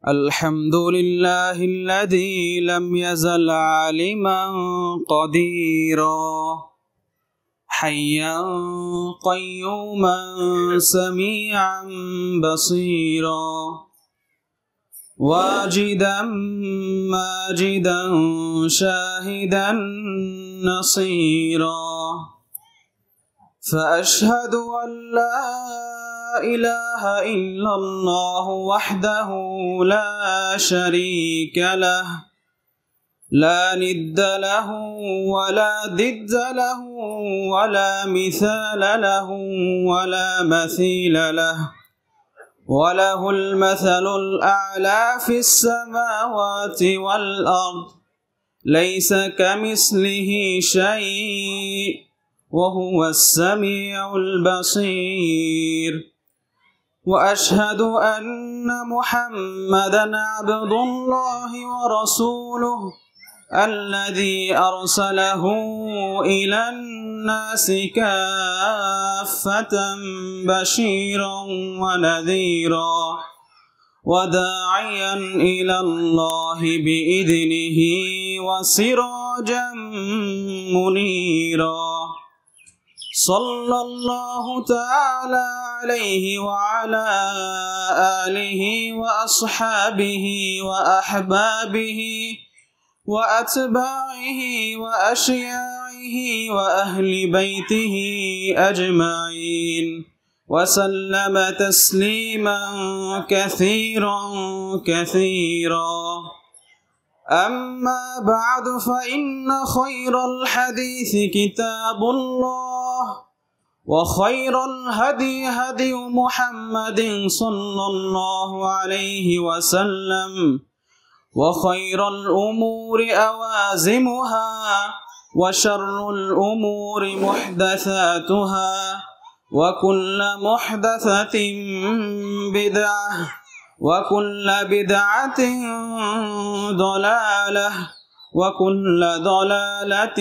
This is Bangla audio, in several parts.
الحمد لله الذي لم يزل عالما قديرا حيا قيوما سميعا بصيرا واجدا ماجدا شاهدا نصيرا فأشهد أن لا إله إلا الله وحده لا شريك له لا ند له ولا ضد له ولا مثال له ولا مثيل له وله المثل الأعلى في السماوات والأرض ليس كمثله شيء وهو السميع البصير وأشهد أن محمدًا عبد الله ورسوله الذي أرسله إلى الناس كافة بشيرا ونذيرا وداعيا إلى الله بإذنه وسراجا منيرا صلى الله تعالى عليه وعلى آله وأصحابه وأحبابه وأتباعه وأشياعه وأهل بيته أجمعين وسلم تسليما كثيرا كثيرا أما بعد فإن خير الحديث كتاب الله وخير الهدي هدي محمد صلى الله عليه وسلم وخير الأمور أوازمها وشر الأمور محدثاتها وكل محدثة بدعة وكل بدعة ضلالة وكل ضلالة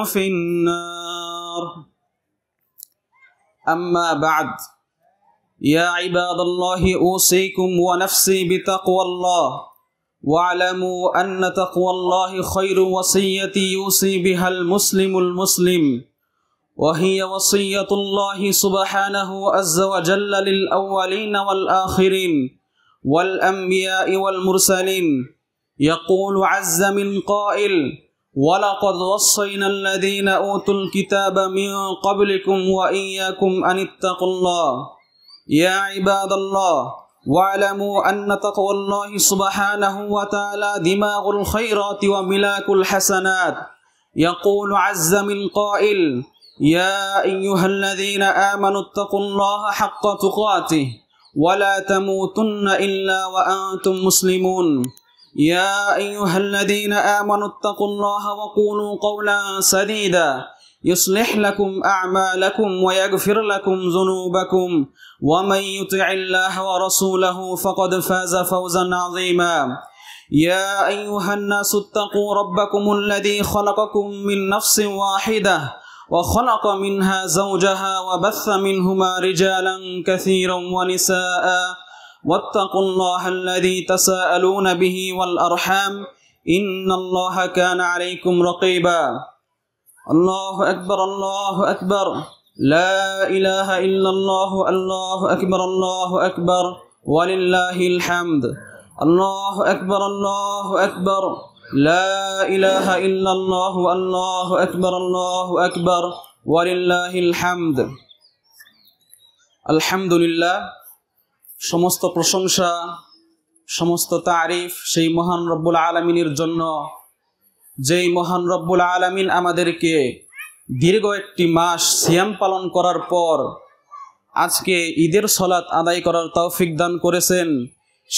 في النار أما بعد يا عباد الله أوصيكم ونفسي بتقوى الله واعلموا أن تقوى الله خير وصية يوصي بها المسلم وهي وصية الله سبحانه عز وجل للأولين والآخرين والأنبياء والمرسلين يقول عز من قائل ولقد وصينا الذين أوتوا الكتاب من قبلكم وإياكم أن اتقوا الله يا عباد الله واعلموا أن تقوى الله سبحانه وتعالى دماغ الخيرات وملاك الحسنات يقول عز من قائل يا أيها الذين آمنوا اتقوا الله حق تقاته ولا تموتن إلا وأنتم مسلمون يا أيها الذين آمنوا اتقوا الله وقولوا قولا سديدا يصلح لكم أعمالكم ويغفر لكم ذنوبكم ومن يطع الله ورسوله فقد فاز فوزا عظيما يا أيها الناس اتقوا ربكم الذي خلقكم من نفس واحدة وخلق منها زوجها وبث منهما رجالا كثيرا ونساء واتقوا الله الذي تساءلون به والأرحام إن الله كان عليكم رقيبا الله أكبر الله أكبر لا إله إلا الله الله أكبر الله أكبر ولله الحمد الله أكبر الله أكبر لا إله إلا الله الله أكبر الله أكبر ولله الحمد الحمد لله সমস্ত প্রশংসা সমস্ত তারিফ সেই মহান রব্বুল আলামিনের জন্য যেই মহান রব্বুল আলামিন আমাদেরকে দীর্ঘ একটি মাস সিয়াম পালন করার পর আজকে ঈদের সালাত আদায় করার তৌফিক দান করেছেন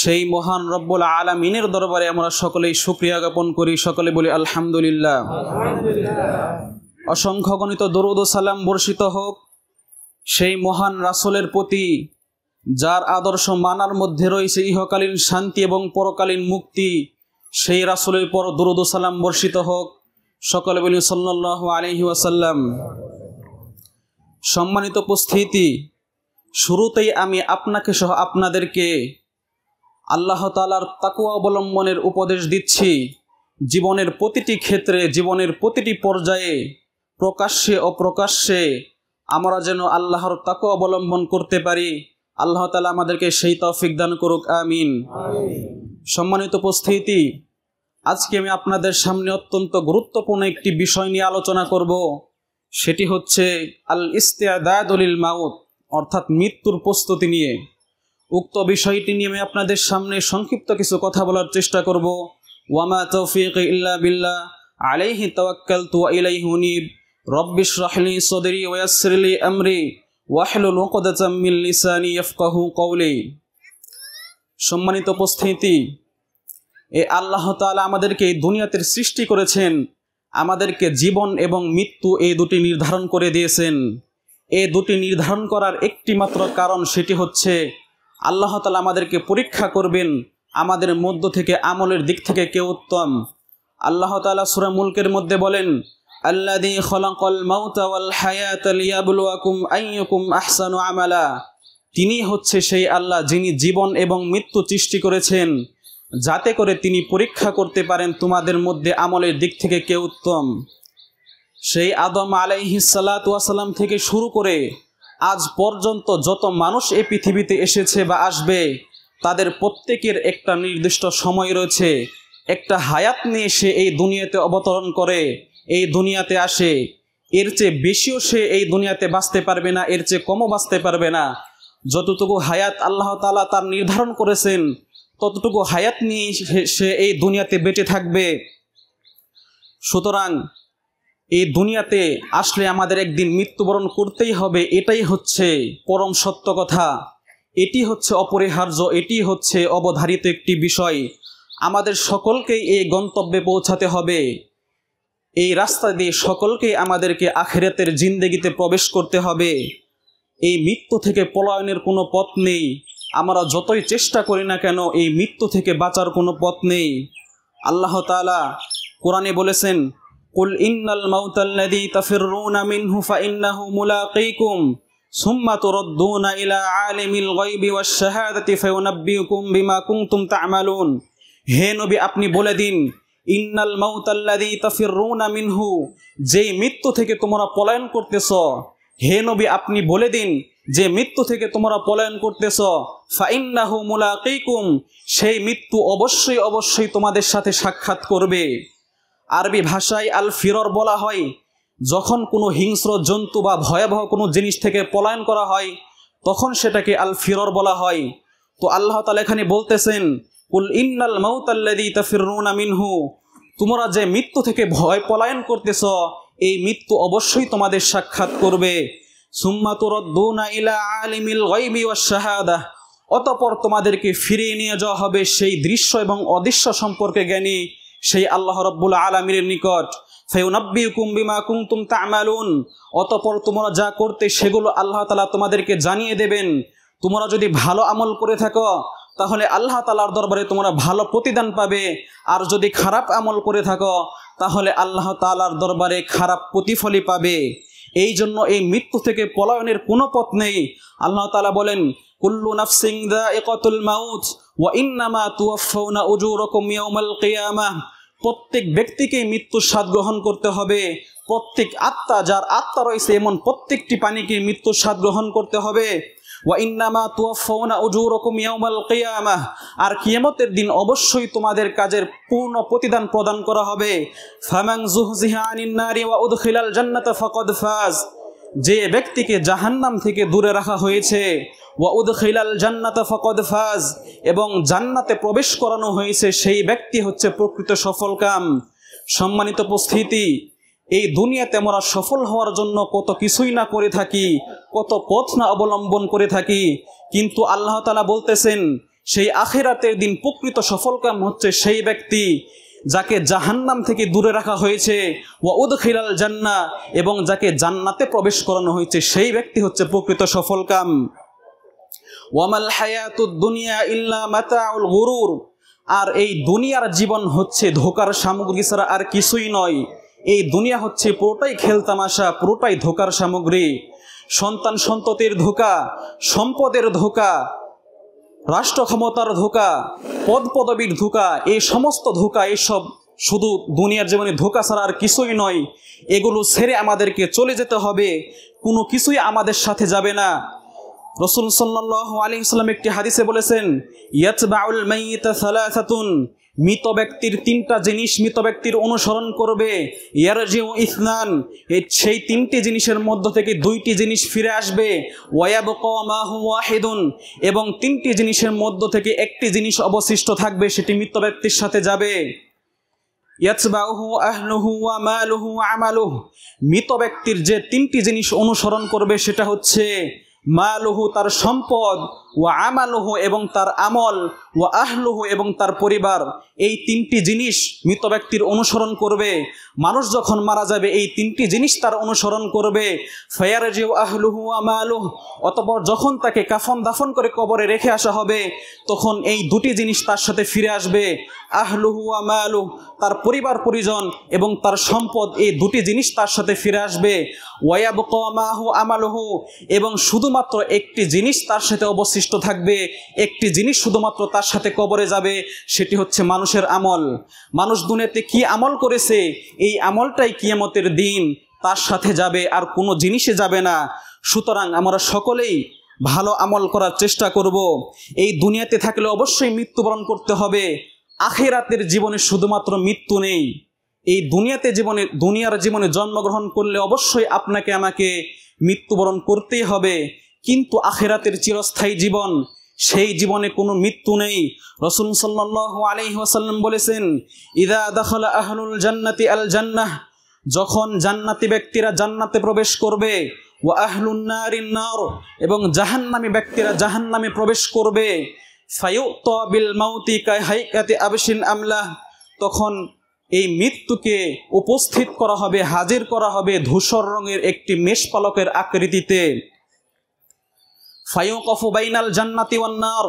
সেই মহান রব্বুল আলামিনের দরবারে আমরা সকলেই শুকরিয়া জ্ঞাপন করি সকলে বলি আলহামদুলিল্লাহ অসংখ্য গণিত দরুদ ও সালাম বর্ষিত হোক সেই মহান রাসূলের প্রতি যার আদর্শ মানার মধ্যে রয়েছে ইহকালীন শান্তি এবং পরকালীন মুক্তি সেই রাসূলের পর দরুদ ও সালাম বর্ষিত হোক সকলে বলি সাল্লাল্লাহু আলাইহি ওয়াসাল্লাম। সম্মানিত উপস্থিতি, শুরুতেই আমি আপনাকে সহ আপনাদেরকে আল্লাহ তাআলার তাকওয়া অবলম্বনের উপদেশ দিচ্ছি। জীবনের প্রতিটি ক্ষেত্রে, জীবনের প্রতিটি পর্যায়ে, প্রকাশ্যে অপ্রকাশ্যে আমরা যেন আল্লাহর তাকওয়া অবলম্বন করতে পারি। আল্লাহ তাআলা আমাদেরকে সেই তৌফিক দান করুক, আমিন। সম্মানিত উপস্থিতি, আজকে আমি আপনাদের সামনে অত্যন্ত গুরুত্বপূর্ণ একটি বিষয় নিয়ে আলোচনা করব। সেটি হচ্ছে আল ইস্তিআদাদু লিল মাউত, অর্থাৎ মৃত্যুর প্রস্তুতি নিয়ে। উক্ত বিষয়টি নিয়ে আমি আপনাদের সামনে সংক্ষিপ্ত কিছু কথা বলার চেষ্টা করব। ওয়ামা তৌফিক ইল্লা বিল্লাহ, আলাইহি তাওয়াক্কালতু ওয়া ইলাইহি উনীব। রব্বিশ রাহ লি সাদরি ওয়া ইয়াসসির লি আমরি ওয়াহলুল উকদাতাম মিন লিসানি ইয়াফকাহু কওলি। সম্মানিত উপস্থিতি, আল্লাহ তাআলা আমাদেরকে এই দুনিয়াতে সৃষ্টি করেছেন, আমাদেরকে জীবন এবং মৃত্যু এই দুটি নির্ধারণ করে দিয়েছেন। এই দুটি নির্ধারণ করার একটি মাত্র কারণ, সেটি হচ্ছে আল্লাহ তাআলা আমাদেরকে পরীক্ষা করবেন আমাদের মধ্য থেকে আমলের দিক থেকে কে উত্তম। আল্লাহ তাআলা সূরা মুলকের মধ্যে বলেন, আল্লাযী খালাকাল মাউতা ওয়াল হায়াতা লিয়াবলুয়াকুম আইয়ুকুম আহসানু আমালা। তিনি হচ্ছে সেই আল্লাহ যিনি জীবন এবং মৃত্যু সৃষ্টি করেছেন যাতে করে তিনি পরীক্ষা করতে পারেন তোমাদের মধ্যে আমলের দিক থেকে কে উত্তম। সেই আদম আলাইহিস সালাতু ওয়াস সালাম থেকে শুরু করে আজ পর্যন্ত যত মানুষ এই পৃথিবীতে এসেছে বা আসবে, তাদের প্রত্যেকের একটা নির্দিষ্ট সময় রয়েছে, একটা হায়াত নিয়ে সে এই দুনিয়াতে অবতরণ করে, এই দুনিয়াতে আসে। এর চেয়ে বেশিও সে এই দুনিয়াতে বাঁচতে পারবে না, এর চেয়ে কমও বাঁচতে পারবে না। যতটুকু হায়াত আল্লাহ তাআলা তার নির্ধারণ করেছেন ততটুকু হায়াত নিয়ে সে এই দুনিয়াতে বেঁচে থাকবে। সুতরাং এই দুনিয়াতে আসলে আমাদের একদিন মৃত্যুবরণ করতেই হবে, এটাই হচ্ছে পরম সত্য কথা, এটি হচ্ছে অপরিহার্য, এটি হচ্ছে অবধারিত একটি বিষয়। আমাদের সকলকেই এই গন্তব্যে পৌঁছাতে হবে। এই রাস্তা দিয়ে সকলকেই আমাদেরকে আখিরাতের জিন্দেগিতে প্রবেশ করতে হবে। এই মৃত্যু থেকে পলায়নের কোনো পথ নেই। আমরা যতই চেষ্টা করি না কেন, এই মৃত্যু থেকে বাঁচার কোনো পথ নেই। আল্লাহ তাআলা কোরআনে বলেছেন, কুল ইন্নাল মাউতাল্লাযী তাফিররুনা মিনহু ফাইন্নাহু মুলাকীকুম সুম্মা তুরদ্দুনা ইলা আলিমিল গায়বি ওয়াশ শাহাদাতি ফায়ুনাব্বিউকুম বিমা কুনতুম তা'মালুন। হে নবী, আপনি বলে দিন, ইন্নাল মাউতাল্লাযী তাফিররুনা মিনহু, যেই মৃত্যু থেকে তোমরা পলায়ন করতেছ, হে নবী আপনি বলে দিন যে মৃত্যু থেকে তোমরা পলায়ন করতেছ, ফাইন্নাহু মুলাকীকুম, সেই মৃত্যু অবশ্যই অবশ্যই তোমাদের সাথে সাক্ষাৎ করবে। আরবি ভাষায় আল ফিরর বলা হয় যখন কোনো হিংস্র জন্তু বা ভয়াবহ কোনো জিনিস থেকে পলায়ন করা হয় তখন সেটাকে আল ফিরর বলা হয়। তো আল্লাহ তাআলা এখানে বলতেছেন, কুল ইন্নাল মাউতাল্লাযী তাফিররুনা মিনহু, তোমরা যে মৃত্যু থেকে ভয় পলায়ন করতেছ এই মৃত্যু অবশ্যই তোমাদের সাক্ষাৎ করবে। সুম্মা তুরদ্দুনা ইলা আলিমিল গায়বি ওয়াশ শাহাদাহ, অতঃপর তোমাদেরকে ফিরিয়ে নিয়ে যাওয়া হবে সেই দৃশ্য এবং অদৃশ্য সম্পর্কে জ্ঞানী সেই আল্লাহ রাব্বুল আলামিনের নিকট। ফায়ুনাব্বিউকুম বিমা কুনতুম তা'মালুন, অতঃপর তোমরা যা করতে সেগুলো আল্লাহ তাআলা তোমাদেরকে জানিয়ে দেবেন। তোমরা যদি ভালো আমল করে থাকো তাহলে আল্লাহ তাআলার দরবারে তোমরা ভালো প্রতিদান পাবে, আর যদি খারাপ আমল করে থাকো তাহলে আল্লাহ তাআলার দরবারে খারাপ প্রতিফলই পাবে। এই জন্য এই মৃত্যু থেকে পলায়নের কোনো পথ নেই। আল্লাহ তাআলা বলেন, কুল্লু নাফসিন যায়িকাতুল মাউত ওয়া ইন্নামা তুওয়াফাউনা উজুরাকুম ইয়াওমাল কিয়ামাহ, প্রত্যেক ব্যক্তিকে মৃত্যুর স্বাদ গ্রহণ করতে হবে। প্রত্যেক আত্মা, যার আত্মা রয়েছে এমন প্রত্যেকটি প্রাণীকে মৃত্যুর স্বাদ গ্রহণ করতে হবে। ওয়া ইন্নামা তুওয়াফাউনা উজুরাকুম ইয়াওমাল কিয়ামাহ, আর কিয়ামতের দিন অবশ্যই তোমাদের কাজের পূর্ণ প্রতিদান প্রদান করা হবে। ফামান যুহজিহা আনিন নারি ওয়া উদখিলাল জান্নাতা ফাকাদ ফাজ, যে ব্যক্তিকে জাহান্নাম থেকে দূরে রাখা হয়েছে, ওয়া উদখিলাল জান্নাতা ফাকাদ ফাজ, এবং জান্নাতে প্রবেশ করানো হয়েছে, সেই ব্যক্তি হচ্ছে প্রকৃত সফলকাম। সম্মানিত উপস্থিতি, এই দুনিয়াতে আমরা সফল হওয়ার জন্য কত কিছুই না করে থাকি, কত পথ না অবলম্বন করে থাকি, কিন্তু আল্লাহ তাআলা বলতেছেন সেই আখিরাতের দিন প্রকৃত সফলকাম হচ্ছে সেই ব্যক্তি যাকে জাহান্নাম থেকে দূরে রাখা হয়েছে, ওয়া উদখিলাল জান্নাহ, এবং যাকে জান্নাতে প্রবেশ করানো হয়েছে, সেই ব্যক্তি হচ্ছে প্রকৃত সফলকাম। ওয়ামাল হায়াতুদ দুনিয়া ইল্লা মাতাউল গুরুর, আর এই দুনিয়ার জীবন হচ্ছে ধোঁকার সামগ্রী ছাড়া আর কিছুই নয়। এই দুনিয়া হচ্ছে পুরোটাই খেলতামাশা, পুরোটাই ধোঁকার সামগ্রী। সন্তান সন্ততির ধোঁকা, সম্পদের ধোঁকা, রাষ্ট্র ক্ষমতার ধোঁকা, পদ পদবীর ধোঁকা, এই সমস্ত ধোঁকা, এইসব শুধু দুনিয়ার জীবনে ধোঁকা ছাড়া আর কিছুই নয়। এগুলো ছেড়ে আমাদেরকে চলে যেতে হবে, কোনো কিছুই আমাদের সাথে যাবে না। রাসূল সাল্লাল্লাহু আলাইহি ওয়াসাল্লাম একটি হাদিসে বলেছেন, ইয়াতবাউল মাইয়িতা সালাসাতুন, মৃত ব্যক্তির তিনটা জিনিস মৃত ব্যক্তির অনুসরণ করবে। ইয়ারজিউ ইসনান, সেই তিনটি জিনিসের মধ্য থেকে দুইটি জিনিস ফিরে আসবে। ওয়ায়াবকা মা হুয়া ওয়াহিদুন, এবং তিনটি জিনিসের মধ্য থেকে একটি জিনিস অবশিষ্ট থাকবে, সেটি মৃত ব্যক্তির সাথে যাবে। ইয়াতবাউহু আহলুহু ওয়া মালুহু ওয়া আমালুহু, মৃত ব্যক্তির যে তিনটি জিনিস অনুসরণ করবে সেটা হচ্ছে মালুহু, তার সম্পদ, ওয়া আমালুহু, এবং তার আমল, ওয়া আহলুহু, এবং তার পরিবার। এই তিনটি জিনিস মৃত ব্যক্তির অনুসরণ করবে। মানুষ যখন মারা যাবে এই তিনটি জিনিস তার অনুসরণ করবে। ফায়ারজিউ আহলুহু ওয়া মালুহু, অতঃপর যখন তাকে কাফন দাফন করে কবরে রেখে আসা হবে তখন এই দুটি জিনিস তার সাথে ফিরে আসবে। আহলুহু ওয়া মালুহু, তার পরিবার পরিজন এবং তার সম্পদ, এই দুটি জিনিস তার সাথে ফিরে আসবে। ওয়ায়াবকা মা হুয়া আমালুহু, এবং শুধুমাত্র একটি জিনিস তার সাথে অবশিষ্ট থাকবে, একটি জিনিস শুধুমাত্র তার সাথে কবরে যাবে, সেটি হচ্ছে মানুষের আমল। মানুষ দুনিয়াতে কি আমল করেছে এই আমলটাই কিয়ামতের দিন তার সাথে যাবে, আর কোনো জিনিসে যাবে না। সুতরাং আমরা সকলেই ভালো আমল করার চেষ্টা করব। এই দুনিয়াতে থাকলে অবশ্যই মৃত্যুবরণ করতে হবে। আখিরাতের জীবনে শুধুমাত্র মৃত্যু নেই। এই দুনিয়ার জীবনে জন্মগ্রহণ করলে অবশ্যই আপনাকে আমাকে মৃত্যুবরণ করতেই হবে, কিন্তু আখিরাতের চিরস্থায়ী জীবন, সেই জীবনে কোনো মৃত্যু নেই। রাসূল সাল্লাল্লাহু আলাইহি ওয়াসাল্লাম বলেছেন, ইযা দাখালা আহলুল জান্নাতি আল জান্নাহ, যখন জান্নাতি ব্যক্তিরা জান্নাতে প্রবেশ করবে, ওয়া আহলুন নারিন নার, এবং জাহান্নামী ব্যক্তিরা জাহান্নামে প্রবেশ করবে, ফায়ুতা বিল মাউতি কাহাইকাতি আবশিন আমলাহ, তখন এই মৃত্যুকে উপস্থিত করা হবে, হাজির করা হবে ধূসর রঙের একটি মেষপালকের আকৃতিতে। ফায়ুকাফু বাইনাল জান্নাতি ওয়ান নার,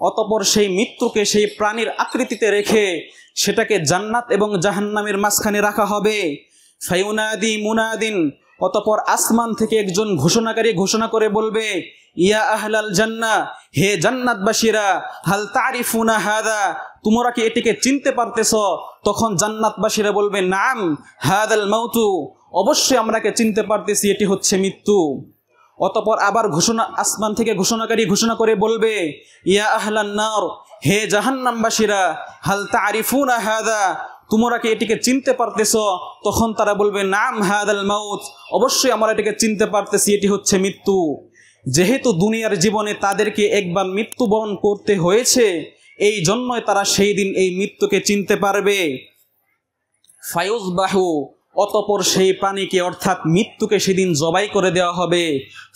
অতঃপর সেই মৃত্যুকে সেই প্রাণীর আকৃতিতে রেখে সেটাকে জান্নাত এবং জাহান্নামের মাঝখানে রাখা হবে। ফায়ুনাদি মুনাদিন, অতঃপর আসমান থেকে একজন ঘোষণাকারী ঘোষণা করে বলবে, ইয়া আহলাল জান্নাহ, হে জান্নাতবাসীরা, হাল তারিফুনা হাদা, তোমরা কি এটিকে চিনতে পারতেছ? তখন জান্নাতবাসীরা বলবে, নাম হাদাল মাউতু, অবশ্যই আমরাকে চিনতে পারতেছি, এটি হচ্ছে মৃত্যু। অতঃপর আবার আসমান থেকে ঘোষণাকারী ঘোষণা করে বলবে, ইয়া আহলান নার, হে জাহান্নামবাসীরা, হাল তারিফুনা হাদা, তোমরা কি এটিকে চিনতে পারতেছ? তখন তারা বলবে, নাম হাদাল মাউত, অবশ্যই আমরা এটিকে চিনতে পারতেছি, এটি হচ্ছে মৃত্যু। যেহেতু দুনিয়ার জীবনে তাদেরকে একবার মৃত্যুবরণ করতে হয়েছে, এই জন্যই তারা সেই দিন এই মৃত্যুকে চিনতে পারবে। ফায়ুযবাহু, অতঃপর সেই প্রাণীকে অর্থাৎ মৃত্যুকে সেদিন জবাই করে দেওয়া হবে।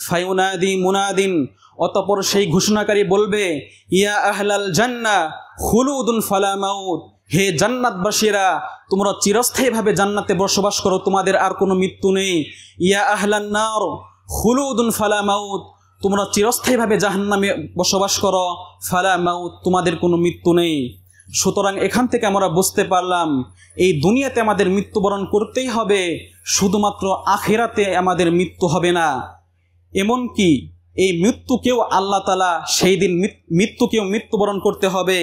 ফায়ুনাদি মুনাদিন, অতঃপর সেই ঘোষণাকারী বলবে, ইয়া আহলাল জান্নাহ খুলুদুন ফালা মাউত, হে জান্নাতবাসীরা, তোমরা চিরস্থায়ীভাবে জান্নাতে বসবাস করো, তোমাদের আর কোনো মৃত্যু নেই। ইয়া আহলান নার খুলুদুন ফালা মাউত, তোমরা চিরস্থায়ীভাবে জাহান্নামে বসবাস করো, ফালা মাউত, তোমাদের কোনো মৃত্যু নেই। সুতরাং এখান থেকে আমরা বুঝতে পারলাম এই দুনিয়াতে আমাদের মৃত্যুবরণ করতেই হবে, শুধুমাত্র আখিরাতে আমাদের মৃত্যু হবে না। এমনকি এই মৃত্যুকেও আল্লাহ তাআলা সেই দিন মৃত্যুকেও মৃত্যুবরণ করতে হবে।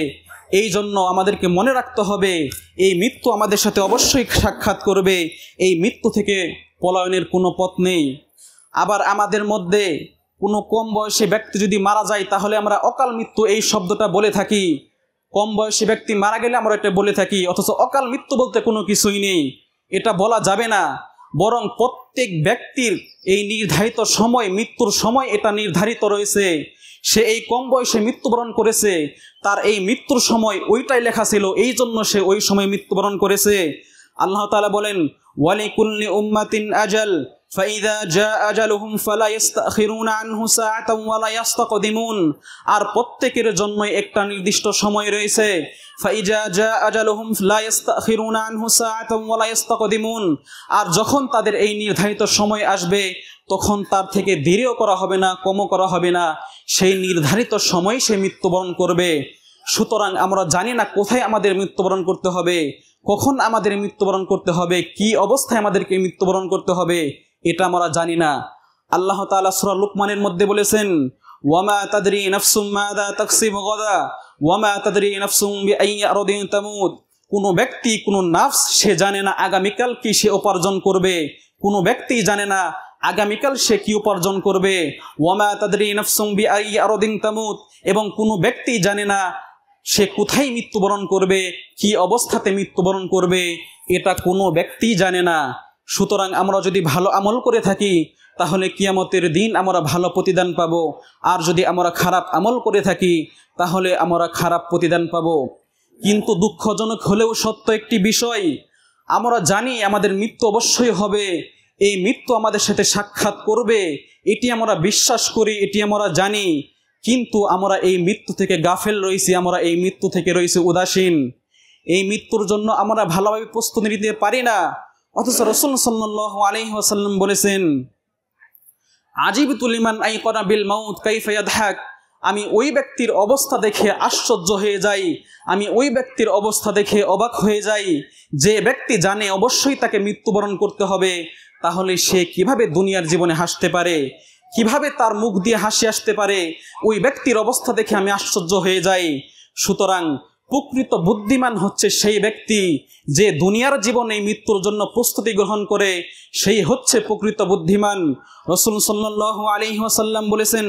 এই জন্য আমাদেরকে মনে রাখতে হবে এই মৃত্যু আমাদের সাথে অবশ্যই সাক্ষাৎ করবে, এই মৃত্যু থেকে পলায়নের কোনো পথ নেই। আবার আমাদের মধ্যে কোনো কম বয়সী ব্যক্তি যদি মারা যায় তাহলে আমরা অকাল মৃত্যু এই শব্দটা বলে থাকি। কম বয়সী ব্যক্তি মারা গেলে আমরা এটা বলে থাকি, অথচ অকাল মৃত্যু বলতে কোনো কিছুই নেই, এটা বলা যাবে না। বরং প্রত্যেক ব্যক্তির এই নির্ধারিত সময়, মৃত্যুর সময় এটা নির্ধারিত রয়েছে। সে এই কম বয়সে মৃত্যুবরণ করেছে, তার এই মৃত্যুর সময় ওইটাই লেখা ছিল, এই জন্য সে ওই সময় মৃত্যুবরণ করেছে। আল্লাহ তাআলা বলেন, ওয়ালিকুল্লি উম্মাতিন আজাল ফাইযা জা আজালুহুম ফালা ইস্তাখিরুনা আনহু সাআতান ওয়ালা ইস্তাকদিমুন, আর প্রত্যেকের জন্যই একটা নির্দিষ্ট সময় রয়েছে। ফাইযা জা আজালুহুম লা ইস্তাখিরুনা আনহু সাআতান ওয়ালা ইস্তাকদিমুন, আর যখন তাদের এই নির্ধারিত সময় আসবে তখন তার থেকে দেরিও করা হবে না, কমও করা হবে না, সেই নির্ধারিত সময় সে মৃত্যুবরণ করবে। সুতরাং আমরা জানি না কোথায় আমাদের মৃত্যুবরণ করতে হবে, কখন আমাদের মৃত্যুবরণ করতে হবে, কি অবস্থায় আমাদেরকে মৃত্যুবরণ করতে হবে, এটা আমরা জানি না। আল্লাহ তাআলা সূরা লুকমানের মধ্যে বলেছেন, ওয়ামা তাদরি নাফসুম মাযা তাকসিবু গাদা ওয়ামা তাদরি নাফসুম বিআইয়ি আরদিন তামুত। কোনো ব্যক্তি, কোনো নাফস সে জানে না আগামীকাল কি সে উপার্জন করবে, কোনো ব্যক্তি জানে না আগামীকাল সে কি উপার্জন করবে। ওয়ামা তাদরি নাফসুম বিআইয়ি আরদিন তামুত, এবং কোনো ব্যক্তি জানে না সে কোথায় মৃত্যুবরণ করবে, কি অবস্থাতে মৃত্যুবরণ করবে, এটা কোনো ব্যক্তি জানে না। সুতরাং আমরা যদি ভালো আমল করে থাকি তাহলে কিয়ামতের দিন আমরা ভালো প্রতিদান পাব, আর যদি আমরা খারাপ আমল করে থাকি তাহলে আমরা খারাপ প্রতিদান পাব। কিন্তু দুঃখজনক হলেও সত্য একটি বিষয়, আমরা জানি আমাদের মৃত্যু অবশ্যই হবে, এই মৃত্যু আমাদের সাথে সাক্ষাৎ করবে, এটি আমরা বিশ্বাস করি, এটি আমরা জানি, কিন্তু আমরা এই মৃত্যু থেকে গাফেল রয়েছি, আমরা এই মৃত্যু থেকে রয়েছি উদাসীন। এই মৃত্যুর জন্য আমরা ভালোভাবে প্রস্তুতি নিতে পারি না। অথচ রাসূল সাল্লাল্লাহু আলাইহি ওয়াসাল্লাম বলেছেন, আজিবতু লিমান আইকানা বিল মাউত কাইফা ইয়াদহাক। আমি ওই ব্যক্তির অবস্থা দেখে আশ্চর্য হয়ে যাই, আমি ওই ব্যক্তির অবস্থা দেখে অবাক হয়ে যাই, যে ব্যক্তি জানে অবশ্যই তাকে মৃত্যুবরণ করতে হবে, তাহলে সে কিভাবে দুনিয়ার জীবনে হাসতে পারে, কিভাবে তার মুখ দিয়ে হাসি আসতে পারে, ওই ব্যক্তির অবস্থা দেখে আমি আশ্চর্য হয়ে যাই। সুতরাং প্রকৃত বুদ্ধিমান হচ্ছে সেই ব্যক্তি যে দুনিয়ার জীবনে মৃত্যুর জন্য প্রস্তুতি গ্রহণ করে, সেই হচ্ছে প্রকৃত বুদ্ধিমান। রাসূল সাল্লাল্লাহু আলাইহি ওয়াসাল্লাম বলেছেন,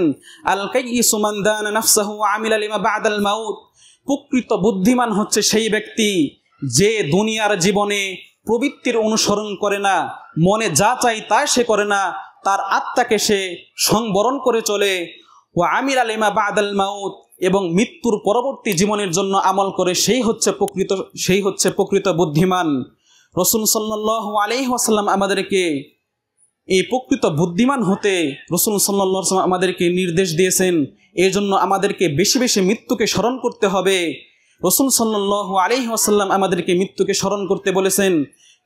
আল কাইয়িসু মান দানা নাফসাহু ওয়া আমিলা লিমা বা'দাল মাউত। প্রকৃত বুদ্ধিমান হচ্ছে সেই ব্যক্তি যে দুনিয়ার জীবনে প্রবৃত্তির অনুসরণ করে না, মনে যা চাই তা সে করে না, তার আত্মাকে সে সংবরণ করে চলে। ওয়া আমিলা লিমা বা'দাল মাউত, এবং মৃত্যুর পরবর্তী জীবনের জন্য আমল করে, সেই হচ্ছে প্রকৃত বুদ্ধিমান। রাসূল সাল্লাল্লাহু আলাইহি ওয়াসাল্লাম আমাদেরকে এই প্রকৃত বুদ্ধিমান হতে রাসূল সাল্লাল্লাহু আলাইহি ওয়াসাল্লাম আমাদেরকে নির্দেশ দিয়েছেন। এই জন্য আমাদেরকে বেশি বেশি মৃত্যুকে স্মরণ করতে হবে। রাসূল সাল্লাল্লাহু আলাইহি ওয়াসাল্লাম আমাদেরকে মৃত্যুকে স্মরণ করতে বলেছেন।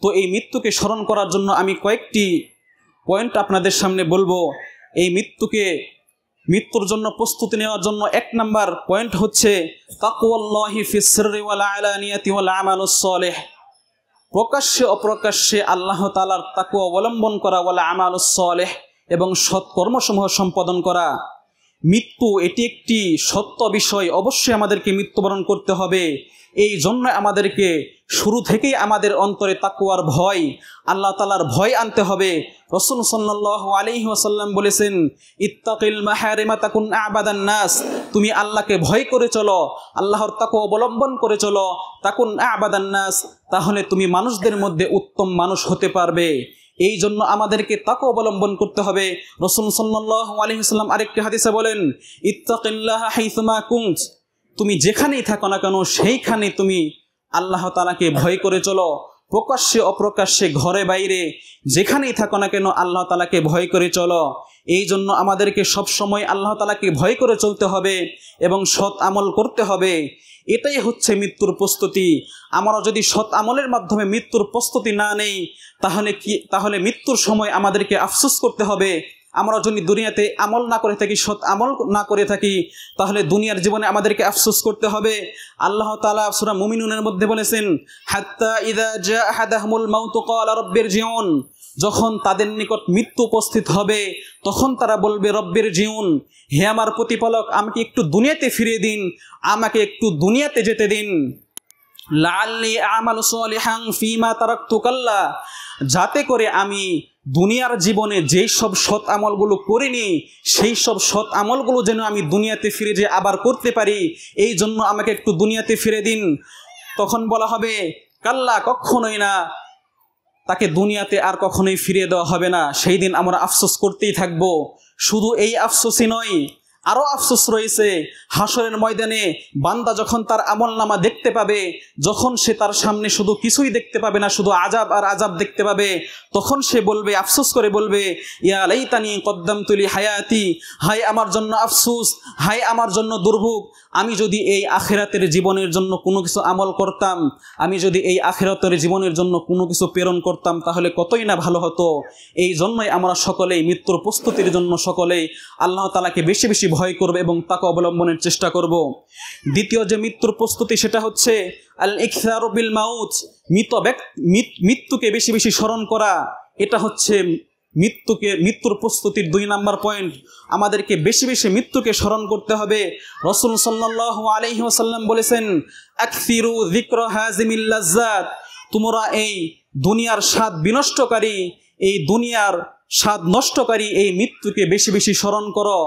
তো এই মৃত্যুকে স্মরণ করার জন্য আমি কয়েকটি পয়েন্ট আপনাদের সামনে বলবো। এই মৃত্যুর জন্য প্রস্তুতি নেওয়ার জন্য 1 নাম্বার পয়েন্ট হচ্ছে তাকওয়াল্লাহি ফিস সিররি ওয়াল আলানিয়াতি ওয়াল আমালুস সালিহ। প্রকাশ্যে অপ্রকাশ্যে আল্লাহ তাআলার তাকওয়া অবলম্বন করা, ওয়াল আমালুস সালিহ, এবং সৎকর্মসমূহ সম্পাদন করা। মৃত্যু এটি একটি সত্য বিষয়, অবশ্যই আমাদেরকে মৃত্যুবরণ করতে হবে। এই জন্য আমাদেরকে শুরু থেকেই আমাদের অন্তরে তাকওয়ার ভয়, আল্লাহ তাআলার ভয় আনতে হবে। রাসূল সাল্লাল্লাহু আলাইহি ওয়াসাল্লাম বলেছেন, ইত্তাকিল মাহারিমা তাকুন আবাদান নাস। তুমি আল্লাহকে ভয় করে চলো, আল্লাহর তাকওয়া অবলম্বন করে চলো, তাকুন আবাদান নাস, তাহলে তুমি মানুষদের মধ্যে উত্তম মানুষ হতে পারবে। এই জন্য আমাদেরকে তাকওয়া অবলম্বন করতে হবে। রাসূল সাল্লাল্লাহু আলাইহি ওয়াসাল্লাম আরেকটি হাদিসে বলেন, ইত্তাকিল্লাহা হাইসুমা কুনত। তুমি যেখানেই থাকো না কেন সেইখানে তুমি আল্লাহ তাআলাকে ভয় করে চলো। প্রকাশ্যে অপ্রকাশ্যে, ঘরে বাইরে, যেখানেই থাকো না কেন আল্লাহ তাআলাকে ভয় করে চলো। এই জন্য আমাদেরকে সবসময় আল্লাহ তাআলাকে ভয় করে চলতে হবে এবং সৎ আমল করতে হবে। এটাই হচ্ছে মৃত্যুর প্রস্তুতি। আমরা যদি সৎ আমলের মাধ্যমে মৃত্যুর প্রস্তুতি না নেই তাহলে মৃত্যুর সময় আমাদেরকে আফসোস করতে হবে। আমরা যদি দুনিয়াতে আমল না করে থাকি, সৎ আমল না করে থাকি, তাহলে দুনিয়ার জীবনে আমাদেরকে আফসোস করতে হবে। আল্লাহ তাআলা সূরা মুমিনুনের মধ্যে বলেছেন, হাত্তা ইযা জা আহাদাহুমুল মাউত ক্বালা রাব্বিরজিউন। যখন তাদের নিকট মৃত্যু উপস্থিত হবে তখন তারা বলবে, রব্বিরজিউন, হে আমার প্রতিপালক, আমাকে একটু দুনিয়াতে ফিরিয়ে দিন, আমাকে একটু দুনিয়াতে যেতে দিন। লাআল্লি আমালু সালিহান ফীমা তারাকতু কাল্লা, যাতে করে আমি দুনিয়ার জীবনে যেই সব সৎ আমলগুলো করিনি সেই সব সৎ আমলগুলো যেন আমি দুনিয়াতে ফিরে যে আবার করতে পারি, এই জন্য আমাকে একটু দুনিয়াতে ফিরে দিন। তখন বলা হবে, কাল্লা, কখনোই না, তাকে দুনিয়াতে আর কখনোই ফিরিয়ে দেওয়া হবে না। সেই দিন আমরা আফসোস করতেই থাকব। শুধু এই আফসোসই নয়, আরও আফসোস রয়েছে। হাসরের ময়দানে বান্দা যখন তার আমলনামা দেখতে পাবে, যখন সে তার সামনে শুধু কিছুই দেখতে পাবে না, শুধু আযাব আর আযাব দেখতে পাবে, তখন সে বলবে, আফসোস করে বলবে, ইয়া লাইতানি কদ্দামতু লি হায়াতি, হায় আমার জন্য আফসোস, হায় আমার জন্য দুর্ভোগ। আমি যদি এই আখিরাতের জীবনের জন্য কোনো কিছু আমল করতাম, আমি যদি এই আখিরাতের জীবনের জন্য কোনো কিছু প্রেরণ করতাম, তাহলে কতই না ভালো হতো। এই জন্যই আমরা সকলেই মৃত্যুর প্রস্তুতির জন্য সকলেই আল্লাহ তাআলাকে বেশি বেশি ভয় করব এবং তাকে অবলম্বনের চেষ্টা করব। দ্বিতীয় যে মৃত্যুর প্রস্তুতি, সেটা হচ্ছে আল ইকসারু বিল মাউত, মৃত্যুকে বেশি বেশি স্মরণ করা। এটা হচ্ছে মৃত্যুর প্রস্তুতির 2 নাম্বার পয়েন্ট, আমাদেরকে বেশি বেশি মৃত্যুকে স্মরণ করতে হবে। রাসূল সাল্লাল্লাহু আলাইহি ওয়াসাল্লাম বলেছেন, আকসিরু যিকরা হাযিমিল লাজ্জাত, তোমরা এই দুনিয়ার স্বাদ বিনষ্টকারী, এই দুনিয়ার স্বাদ নষ্টকারী এই মৃত্যুকে বেশি বেশি স্মরণ করো।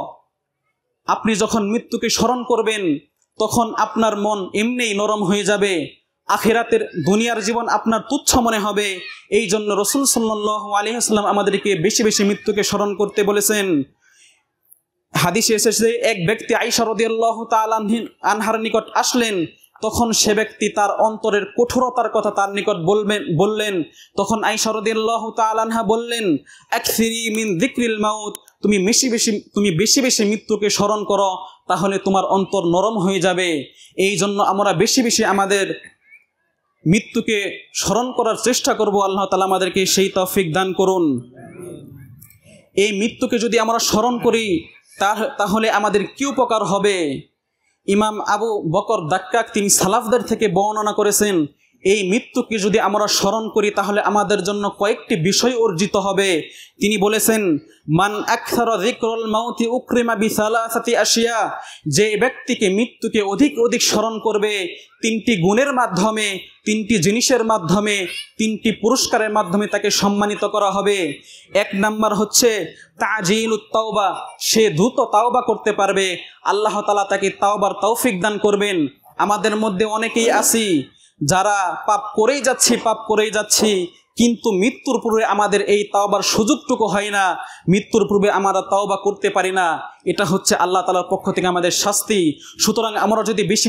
আপনি যখন মৃত্যুকে স্মরণ করবেন তখন আপনার মন এমনিই নরম হয়ে যাবে, আখিরাতের দুনিয়ার জীবন আপনার তুচ্ছ মনে হবে। এই জন্য রাসূল সাল্লাল্লাহু আলাইহি ওয়াসাল্লাম আমাদেরকে বেশি বেশি মৃত্যুকে স্মরণ করতে বলেছেন। হাদিসে এসেছে, এক ব্যক্তি আয়েশা রাদিয়াল্লাহু তাআলা আনহার নিকট আসলেন, তখন সে ব্যক্তি তার অন্তরের কঠোরতার কথা তার নিকট বললেন। তখন আয়েশা রাদিয়াল্লাহু তাআলা আনহা বললেন, আকসিরি মিন যিকরিল মাউত, তুমি বেশি বেশি মৃত্যুকে স্মরণ করো, তাহলে তোমার অন্তর নরম হয়ে যাবে। এই জন্য আমরা বেশি বেশি আমাদের মৃত্যুকে স্মরণ করার চেষ্টা করব। আল্লাহ তাআলা আমাদেরকে সেই তৌফিক দান করুন। এই মৃত্যুকে যদি আমরা স্মরণ করি তাহলে আমাদের কি উপকার হবে? ইমাম আবু বকর দাক্কাক তিনি সালাফদের থেকে বর্ণনা করেছেন, এই মৃত্যুকে যদি আমরা স্মরণ করি তাহলে আমাদের জন্য কয়েকটি বিষয় অর্জিত হবে। তিনি বলেছেন, মান আকসারা যিকরুল মাউতি উকরিমা বিসালাসাতি আশিয়া, যে ব্যক্তিকে মৃত্যুকে অধিক অধিক স্মরণ করবে 3টি গুণের মাধ্যমে, 3টি জিনিসের মাধ্যমে, 3টি পুরস্কারের মাধ্যমে তাকে সম্মানিত করা হবে। 1 নাম্বার হচ্ছে তাজিলুত তাওবা, সে দ্রুত তাওবা করতে পারবে, আল্লাহ তাআলা তাকে তাওবার তৌফিক দান করবেন। আমাদের মধ্যে অনেকেই আছি যারা পাপ করেই যাচ্ছি, কিন্তু মৃত্যুর পূর্বে আমাদের এই তাওবার সুযোগটুকু হয় না, মৃত্যুর পূর্বে আমরা তাওবা করতে পারি না। এটা হচ্ছে আল্লাহ তাআলার পক্ষ থেকে আমাদের শাস্তি। সুতরাং আমরা যদি বেশি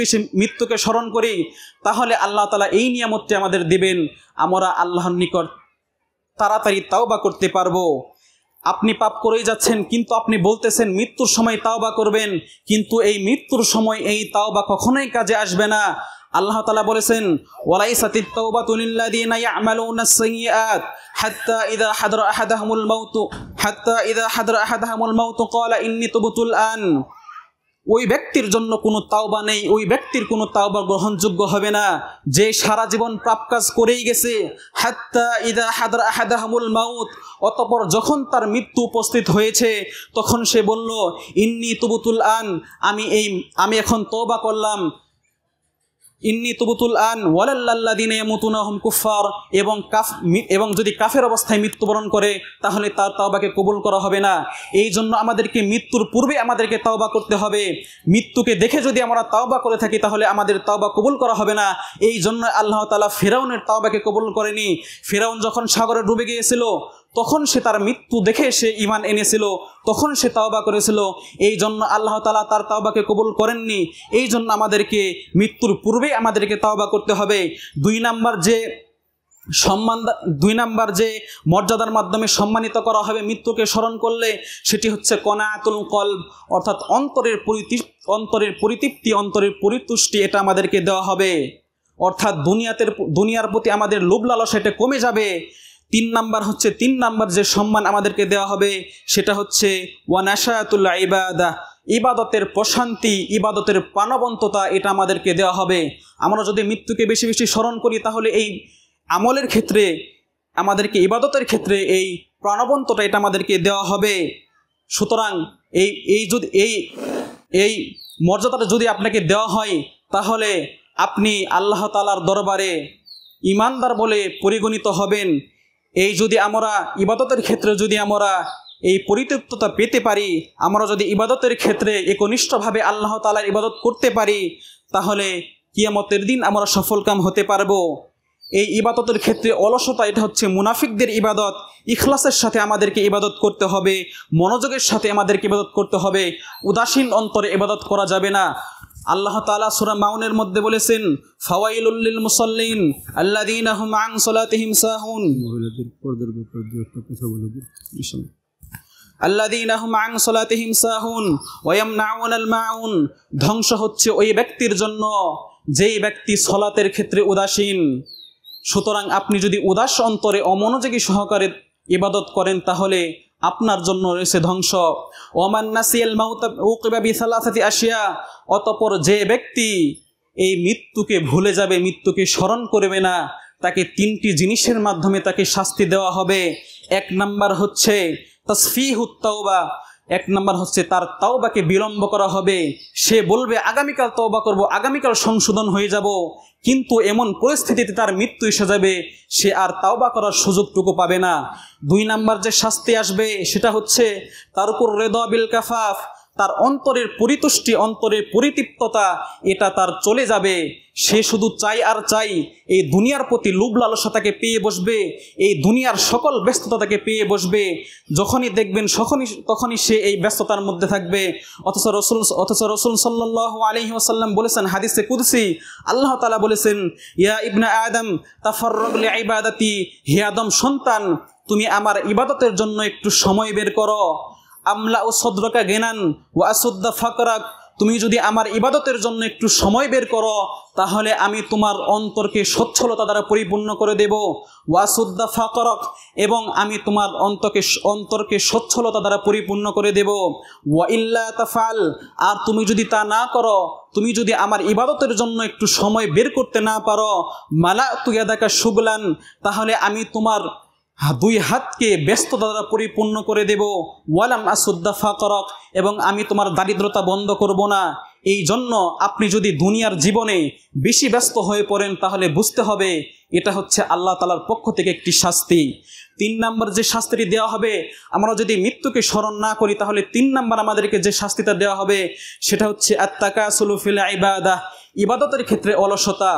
বেশি মৃত্যুকে স্মরণ করি তাহলে আল্লাহ তাআলা এই নিয়ামতটি আমাদের দিবেন, আমরা আল্লাহর নিকট তাড়াতাড়ি তাওবা করতে পারবো। আপনি পাপ করেই যাচ্ছেন, কিন্তু আপনি বলতেছেন মৃত্যুর সময় তাওবা করবেন, কিন্তু এই মৃত্যুর সময় এই তাওবা কখনোই কাজে আসবে না। আল্লাহ তাআলা বলেছেন, ওয়ালাইসাতিত তাওবাতু লিল্লাযিনা ইয়া'মালুনাস সাইয়্যাত হাত্তা ইযা হাদারা আহাদাহুমুল মাউত ক্বালা ইন্নী তুবতুল আন। ওই ব্যক্তির জন্য কোনো তাওবা নেই, ওই ব্যক্তির কোনো তাওবা গ্রহণযোগ্য হবে না যে সারা জীবন পাপ কাজ করেই গেছে। হাত্তা ইযা হাদারা আহাদাহুমুল মাউত, অতঃপর যখন তার মৃত্যু উপস্থিত হয়েছে তখন সে বলল, ইন্নী তুবতুল আন, আমি এখন তওবা করলাম। ইন্নী তুবতুল আন ওয়ালাল্লাযিনা ইয়ামুতুনা হুম কুফার, এবং যদি কাফের অবস্থায় মৃত্যুবরণ করে তাহলে তার তাওবাকে কবুল করা হবে না। এই জন্য আমাদেরকে মৃত্যুর পূর্বে আমাদেরকে তাওবা করতে হবে। মৃত্যুকে দেখে যদি আমরা তাওবা করে থাকি তাহলে আমাদের তাওবা কবুল করা হবে না। এই জন্য আল্লাহ তাআলা ফিরআউনের তাওবাকে কবুল করেনি। ফিরআউন যখন সাগরে ডুবে গিয়েছিল তখন সে তার মৃত্যু দেখে সে ঈমান এনেছিল, তখন সে তাওবা করেছিল। এই জন্য আল্লাহ তাআলা তার তাওবাকে কবুল করেননি। এই জন্য আমাদেরকে মৃত্যুর পূর্বে আমাদেরকে তাওবা করতে হবে। 2 নাম্বার যে মর্যাদার মাধ্যমে সম্মানিত করা হবে মৃত্যুকে স্মরণ করলে, সেটি হচ্ছে কনাআতুল কলব, অর্থাৎ অন্তরের পরিতৃপ্তি, অন্তরের পরিতুষ্টি, এটা আমাদেরকে দেওয়া হবে। অর্থাৎ দুনিয়ার প্রতি আমাদের লোভ লালসা এটা কমে যাবে। 3 নাম্বার যে সম্মান আমাদেরকে দেওয়া হবে সেটা হচ্ছে ওয়ানাশাতুল ইবাদা, ইবাদতের প্রশান্তি, ইবাদতের প্রাণবন্ততা, এটা আমাদেরকে দেওয়া হবে। আমরা যদি মৃত্যুকে বেশি বেশি স্মরণ করি তাহলে এই আমলের ক্ষেত্রে, আমাদেরকে ইবাদতের ক্ষেত্রে এই প্রাণবন্ততা এটা আমাদেরকে দেওয়া হবে। সুতরাং এই মর্যাদাটা যদি আপনাকে দেওয়া হয় তাহলে আপনি আল্লাহ তাআলার দরবারে ঈমানদার বলে পরিগণিত হবেন। এই যদি আমরা ইবাদতের ক্ষেত্রে যদি আমরা এই পরিতৃপ্ততা পেতে পারি, আমরা যদি ইবাদতের ক্ষেত্রে একনিষ্ঠভাবে আল্লাহ তাআলার ইবাদত করতে পারি তাহলে কিয়ামতের দিন আমরা সফলকাম হতে পারবো। এই ইবাদতের ক্ষেত্রে অলসতা, এটা হচ্ছে মুনাফিকদের ইবাদত। ইখলাসের সাথে আমাদেরকে ইবাদত করতে হবে, মনোযোগের সাথে আমাদেরকে ইবাদত করতে হবে, উদাসীন অন্তরে ইবাদত করা যাবে না। আল্লাহ তাআলা সূরা মাউনের মধ্যে বলেছেন, ফাওয়াইলুল লিল মুসাল্লিন আল্লাযীনা হুম আন সালাতিহিম সাহুন। মহিলাদের পর্দার ব্যাপারে একটা কথা বলবো ইনশাআল্লাহ। আল্লাযীনা হুম আন সালাতিহিম সাহুন ওয়া ইয়ামনাউনাল মাউন। ধ্বংস হচ্ছে ওই ব্যক্তির জন্য যেই ব্যক্তি সালাতের ক্ষেত্রে উদাসীন। সুতরাং আপনি যদি উদাস অন্তরে অমনোযোগী সহকারে ইবাদত করেন তাহলে আপনার জন্য রয়েছে ধ্বংস। ওমান নাসিয়াল মাউতা উকিবা বিসালাসাতি আশিয়া, অতঃপর যে ব্যক্তি এই মৃত্যুকে ভুলে যাবে, মৃত্যুকে স্মরণ করবে না, তাকে তিনটি জিনিসের মাধ্যমে তাকে শাস্তি দেওয়া হবে। এক নাম্বার হচ্ছে তাসফিহুত তাওবা, এক নাম্বার হচ্ছে তার তাওবাকে বিলম্ব করা হবে। সে বলবে আগামীকাল তওবা করব, আগামীকাল সংশোধন হয়ে যাব, কিন্তু এমন পরিস্থিতিতে তার মৃত্যু এসে যাবে, সে আর তাওবা করার সুযোগটুকু পাবে না। দুই নাম্বার যে শাস্তি আসবে সেটা হচ্ছে তার উপর রিদা বিল কাফাফ, তার অন্তরের পরিতুষ্টি, অন্তরের পরিতৃপ্ততা, এটা তার চলে যাবে। সে শুধু চাই আর চাই, এই দুনিয়ার প্রতি লোভ লালসা তাকে পেয়ে বসবে, এই দুনিয়ার সকল ব্যস্ততা তাকে পেয়ে বসবে। যখনই দেখবেন তখনই সে এই ব্যস্ততার মধ্যে থাকবে। অথচ রসুল সাল্লাল্লাহু আলাইহি ওয়াসাল্লাম বলেছেন হাদিসে কুদসি, আল্লাহ তাআলা বলেছেন, ইয়া ইবনা আদম তাফাররাগ লিইবাদাতি, হে আদম সন্তান, তুমি আমার ইবাদতের জন্য একটু সময় বের করো। আমলা ও সদরকা গেনান ওয়া আসুদ্দা ফাকরাক, তুমি যদি আমার ইবাদতের জন্য একটু সময় বের করো তাহলে আমি তোমার অন্তরকে সচ্ছলতা দ্বারা পরিপূর্ণ করে দেব। ওয়াসুদ্দা ফাকরাক, এবং আমি তোমার অন্তরকে সচ্ছলতা দ্বারা পরিপূর্ণ করে দেব। ওয়া ইল্লা তাফাল, আর তুমি যদি তা না করো, তুমি যদি আমার ইবাদতের জন্য একটু সময় বের করতে না পারো, মালা তুয়াদাকা শুগলান, তাহলে আমি তোমার দুই হাতকে ব্যস্ততা দ্বারা পরিপূর্ণ করে দেব। ওয়ালাম আসুদ্দা ফাকরাক, এবং আমি তোমার দারিদ্রতা বন্ধ করব না। এই জন্য আপনি যদি দুনিয়ার জীবনে বেশি ব্যস্ত হয়ে পড়েন তাহলে বুঝতে হবে এটা হচ্ছে আল্লাহ তাআলার পক্ষ থেকে একটি শাস্তি। তিন নাম্বার যে শাস্তিটি দেওয়া হবে, আমরা যদি মৃত্যুকে স্মরণ না করি তাহলে তিন নাম্বার আমাদেরকে যে শাস্তিটা দেওয়া হবে সেটা হচ্ছে আত-তাকাসুলু ফিল ইবাদাহ, ইবাদতের ক্ষেত্রে অলসতা।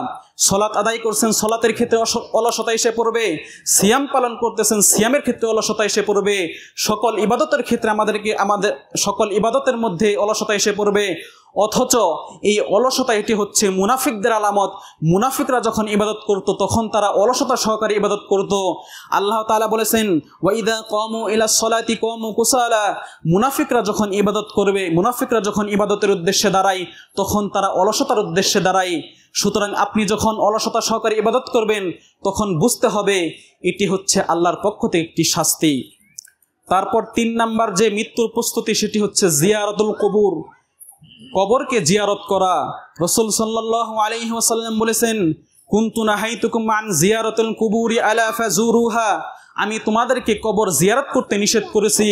সলাত আদায় করছেন, সলাতের ক্ষেত্রে অলসতা এসে পড়বে। সিয়াম পালন করতেছেন, সিয়ামের ক্ষেত্রে অলসতা এসে পড়বে। সকল ইবাদতের ক্ষেত্রে আমাদের সকল ইবাদতের মধ্যে অলসতা এসে পড়বে। অথচ এই অলসতা এটি হচ্ছে মুনাফিকদের আলামত। মুনাফিকরা যখন ইবাদত করত তখন তারা অলসতা সহকারে ইবাদত করত। আল্লাহ তাআলা বলেছেন, ওয়াইদা কামু ইলা সলাতি কামু কুসালা, মুনাফিকরা যখন ইবাদত করবে, মুনাফিকরা যখন ইবাদতের উদ্দেশ্যে দাঁড়ায় তখন তারা অলসতার উদ্দেশ্যে দাঁড়ায়। সুতরাং আপনি যখন অলসতা সহকারে ইবাদত করবেন তখন বুঝতে হবে এটি হচ্ছে আল্লাহর পক্ষ থেকে একটি শাস্তি। তারপর তিন নাম্বার যে মৃত্যুর প্রস্তুতি সেটি হচ্ছে জিয়ারতুল কবুর, কবরকে জিয়ারত করা। রাসূল সাল্লাল্লাহু আলাইহি ওয়াসাল্লাম বলেছেন, কুনতু নাহাইতুকুম আন জিয়ারাতিল কুবুরি আলা ফাজুরুহা, আমি তোমাদেরকে কবর জিয়ারত করতে নিষেধ করেছি,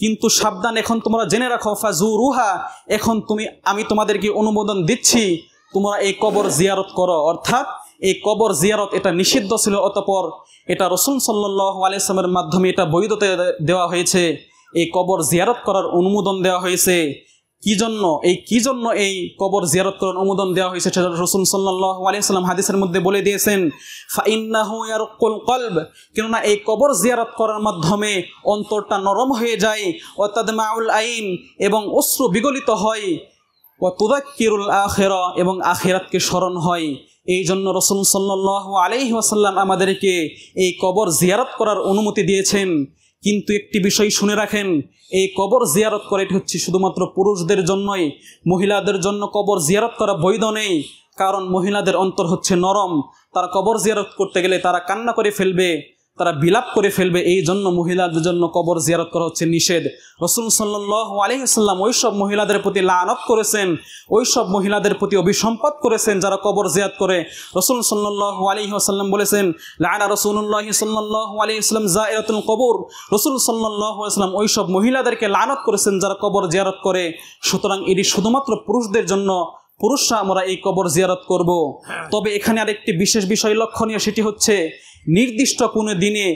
কিন্তু সাবধান, এখন তোমরা জেনে রাখো, ফাজুরুহা, এখন আমি তোমাদেরকে অনুমোদন দিচ্ছি তোমরা এই কবর জিয়ারত করো। অর্থাৎ এই কবর জিয়ারত এটা নিষিদ্ধ ছিল, অতঃপর এটা রাসূল সাল্লাল্লাহু আলাইহি ওয়াসাল্লামের মাধ্যমে এটা বৈধতা দেওয়া হয়েছে, এই কবর জিয়ারত করার অনুমোদন দেওয়া হয়েছে। কি জন্য এই কবর জিয়ারত করার অনুমোদন দেওয়া হয়েছে সেটা রাসূল সাল্লাল্লাহু আলাইহি ওয়াসাল্লাম হাদিসের মধ্যে বলে দিয়েছেন, ফাইন্নাহু ইয়ারকুল কলব, কেননা এই কবর জিয়ারত করার মাধ্যমে অন্তরটা নরম হয়ে যায়, ওয়া তাদমাউল আইন, এবং অশ্রু বিগলিত হয়, ওয়া তুযাক্কিরুল আখিরা, এবং আখিরাতকে স্মরণ হয়। এই জন্য রাসূল সাল্লাল্লাহু আলাইহি ওয়াসাল্লাম আমাদেরকে এই কবর জিয়ারত করার অনুমতি দিয়েছেন। কিন্তু একটি বিষয় শুনে রাখেন, এই কবর জিয়ারত করা এটি হচ্ছে শুধুমাত্র পুরুষদের জন্যই, মহিলাদের জন্য কবর জিয়ারত করা বৈধ নেই। কারণ মহিলাদের অন্তর হচ্ছে নরম, তারা কবর জিয়ারত করতে গেলে তারা কান্না করে ফেলবে, তারা বিলাপ করে ফেলবে, এই জন্য মহিলাদের জন্য কবর জিয়ারত করা হচ্ছে নিষেধ। রাসূল সাল্লাল্লাহু আলাইহি ওয়াসাল্লাম ওইসব মহিলাদের প্রতি লানত করেছেন, ওইসব মহিলাদের প্রতি অভিসম্পাত করেছেন যারা কবর জিয়ারত করে। রাসূল সাল্লাল্লাহু আলাইহি ওয়াসাল্লাম বলেছেন, লাআনা রাসূলুল্লাহি সাল্লাল্লাহু আলাইহি ওয়াসাল্লাম যায়রাতুল কবর, রাসূল সাল্লাল্লাহু আলাইহি ওয়াসাল্লাম ওইসব মহিলাদেরকে লানত করেছেন যারা কবর জিয়ারত করে। সুতরাং এটি শুধুমাত্র পুরুষদের জন্য, পুরুষরা আমরা এই কবর জিয়ারত করব। তবে এখানে আরেকটি বিশেষ বিষয় লক্ষণীয়, সেটি হচ্ছে নির্দিষ্ট কোনো দিনে,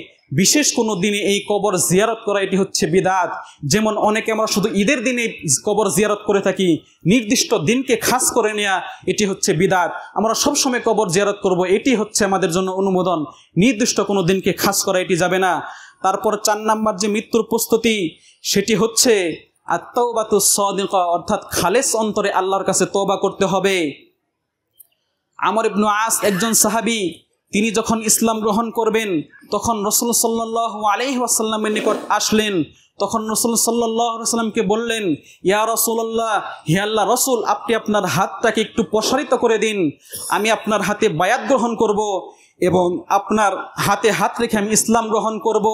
বিশেষ কোনো দিনে এই কবর জিয়ারত করা এটি হচ্ছে বিদআত। যেমন অনেকে আমরা শুধু ঈদের দিনে কবর জিয়ারত করে থাকি, নির্দিষ্ট দিনকে খাস করে নেওয়া এটি হচ্ছে বিদআত। আমরা সবসময় কবর জিয়ারত করব, এটি হচ্ছে আমাদের জন্য অনুমোদন। নির্দিষ্ট কোনো দিনকে খাস করা এটি যাবে না। তারপর 4 নাম্বার যে মৃত্যুর প্রস্তুতি সেটি হচ্ছে আত-তাওবাতুস সাদিকা, অর্থাৎ খালেস অন্তরে আল্লাহর কাছে তওবা করতে হবে। আমর ইবনে আস একজন সাহাবী, তিনি যখন ইসলাম গ্রহণ করবেন তখন রাসূল সাল্লাল্লাহু আলাইহি ওয়াসাল্লামের নিকট আসলেন। তখন রাসূল সাল্লাল্লাহু আলাইহি ওয়াসাল্লামকে বললেন, ইয়া রাসূলুল্লাহ, হে আল্লাহ রাসূল, আপনি আপনার হাতটাকে একটু প্রসারিত করে দিন, আমি আপনার হাতে বায়াত গ্রহণ করব এবং আপনার হাতে হাত রেখে আমি ইসলাম গ্রহণ করব।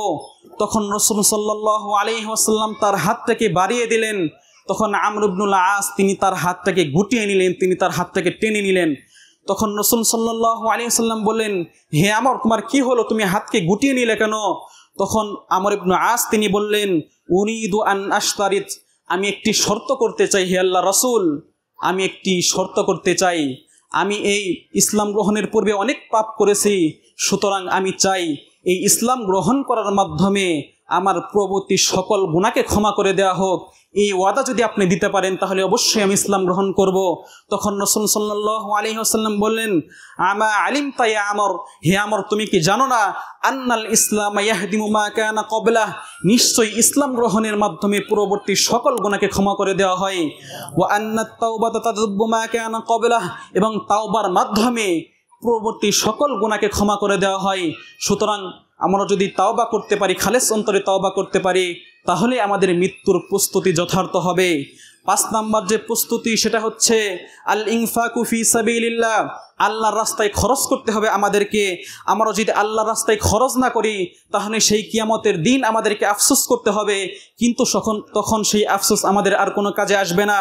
তখন রাসূল সাল্লাল্লাহু আলাইহি ওয়াসাল্লাম তার হাতটাকে বাড়িয়ে দিলেন। তখন আমর ইবনুল আস তিনি তার হাতটাকে গুটিয়ে নিলেন, তিনি তার হাতটাকে টেনে নিলেন। তখন রাসূল সাল্লাল্লাহু আলাইহি ওয়াসাল্লাম বললেন, হে আমর, তোমার কি হলো, তুমি হাতকে গুটিয়ে নিলে কেন? তখন আমর ইবনে আস তিনি বললেন, উরিদু আন আশতারিত, আমি একটি শর্ত করতে চাই হে আল্লাহ রাসূল, আমি একটি শর্ত করতে চাই। আমি এই ইসলাম গ্রহণের পূর্বে অনেক পাপ করেছি, সুতরাং আমি চাই এই ইসলাম গ্রহণ করার মাধ্যমে আমার পূর্ববর্তী সকল গুনাহকে ক্ষমা করে দেওয়া হোক। এই ওয়াদা যদি আপনি দিতে পারেন তাহলে অবশ্যই আমি ইসলাম গ্রহণ করব। তখন রাসূল সাল্লাল্লাহু আলাইহি ওয়াসাল্লাম বললেন, আমা আলিমতা ইয়া আমর, হে আমর, তুমি কি জানো না আন্নাল ইসলাম ইয়াহদিমু মা কানা ক্বাবলাহ, নিশ্চয়ই ইসলাম গ্রহণের মাধ্যমে পূর্ববর্তী সকল গুনাহকে ক্ষমা করে দেওয়া হয়। ওয়া আন্নাত তাওবাতা তাযুব্বু মা কানা ক্বাবলাহ, এবং তাওবার মাধ্যমে পূর্ববর্তী সকল গুনাহকে ক্ষমা করে দেওয়া হয়। সুতরাং আমরা যদি তাওবা করতে পারি, খালেস অন্তরে তাওবা করতে পারি, তাহলে আমাদের মৃত্যুর প্রস্তুতি যথার্থ হবে। 5 নাম্বার যে প্রস্তুতি সেটা হচ্ছে আল ইনফাকু ফি সাবিলিল্লাহ, আল্লাহর রাস্তায় খরচ করতে হবে আমাদেরকে। আমরা যদি আল্লাহর রাস্তায় খরচ না করি তাহলে সেই কিয়ামতের দিন আমাদেরকে আফসোস করতে হবে, কিন্তু তখন সেই আফসোস আমাদের আর কোনো কাজে আসবে না।